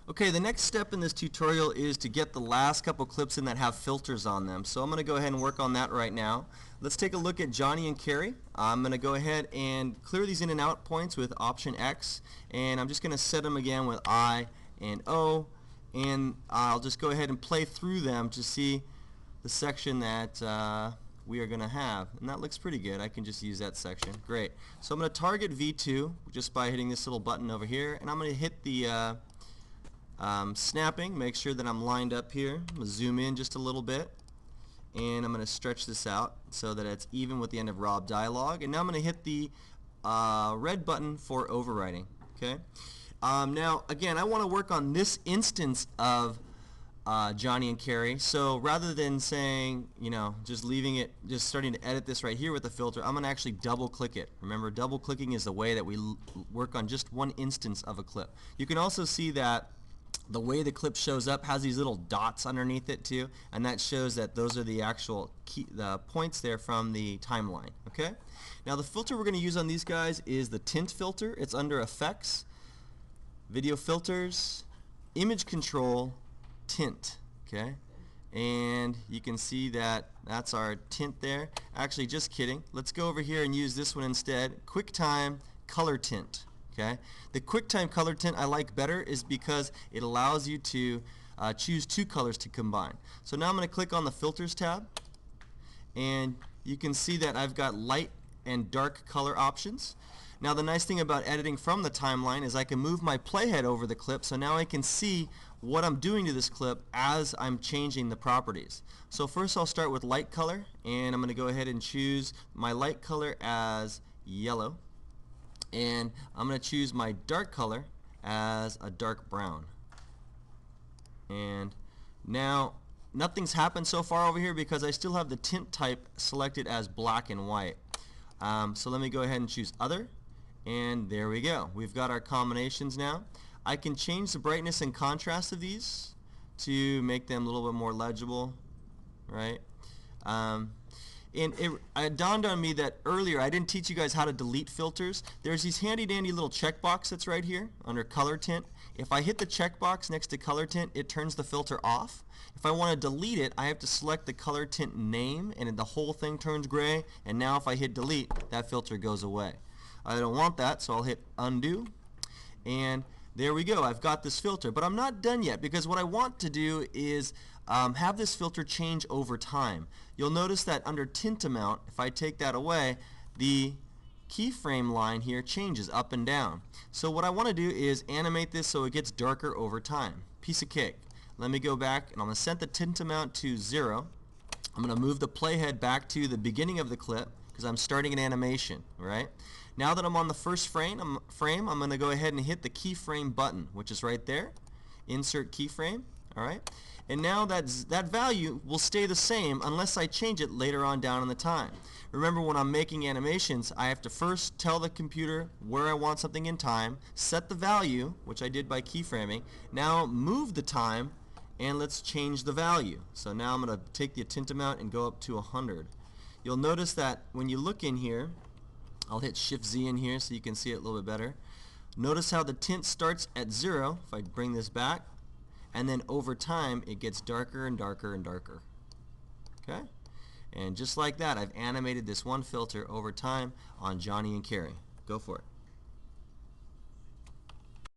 Okay, the next step in this tutorial is to get the last couple clips in that have filters on them. So I'm going to go ahead and work on that right now. Let's take a look at Johnny and Carrie. I'm going to go ahead and clear these in and out points with Option X, and I'm just going to set them again with I and O, and I'll just go ahead and play through them to see the section that we are going to have. And that looks pretty good. I can just use that section. Great. So I'm going to target V2 just by hitting this little button over here, and I'm going to hit the snapping, make sure that I'm lined up here. I'm going to zoom in just a little bit, and I'm going to stretch this out so that it's even with the end of Rob dialog. And now I'm going to hit the red button for overwriting. Okay. Now again, I want to work on this instance of Johnny and Carrie. So rather than saying, just leaving it, just starting to edit this right here with the filter, I'm going to actually double click it. Remember, double clicking is the way that we work on just one instance of a clip. You can also see that the way the clip shows up has these little dots underneath it too, and that shows that those are the actual the points there from the timeline. Okay. Now the filter we're going to use on these guys is the tint filter. It's under Effects, Video Filters, Image Control, Tint. Okay. And you can see that that's our tint there. Actually, just kidding. Let's go over here and use this one instead. QuickTime Color Tint. Okay. The QuickTime Color Tint I like better is because it allows you to choose two colors to combine. So now I'm going to click on the Filters tab, and you can see that I've got light and dark color options. Now the nice thing about editing from the timeline is I can move my playhead over the clip, so now I can see what I'm doing to this clip as I'm changing the properties. So first I'll start with light color, and I'm going to go ahead and choose my light color as yellow. And I'm going to choose my dark color as a dark brown. And now nothing's happened so far over here because I still have the tint type selected as black and white. So let me go ahead and choose Other, and there we go. We've got our combinations now. I can change the brightness and contrast of these to make them a little bit more legible, right? And it dawned on me that earlier I didn't teach you guys how to delete filters. There's these handy dandy little checkbox that's right here under Color Tint. If I hit the checkbox next to Color Tint, it turns the filter off. If I want to delete it, I have to select the Color Tint name, and the whole thing turns gray. And now if I hit delete, that filter goes away. I don't want that, so I'll hit undo, and there we go. I've got this filter, but I'm not done yet because what I want to do is have this filter change over time. You'll notice that under tint amount, if I take that away, the keyframe line here changes up and down. So what I want to do is animate this so it gets darker over time. Piece of cake. Let me go back, and I'm going to set the tint amount to 0. I'm going to move the playhead back to the beginning of the clip because I'm starting an animation, right? Now that I'm on the first frame, I'm going to go ahead and hit the keyframe button, which is right there. Insert keyframe, all right? And now that value will stay the same unless I change it later on down in the time. Remember, when I'm making animations, I have to first tell the computer where I want something in time, set the value, which I did by keyframing, now move the time, and let's change the value. So now I'm going to take the tint amount and go up to 100. You'll notice that when you look in here, I'll hit Shift Z in here so you can see it a little bit better. Notice how the tint starts at 0, if I bring this back, and then over time it gets darker and darker and darker. Okay? And just like that, I've animated this one filter over time on Johnny and Carrie. Go for it.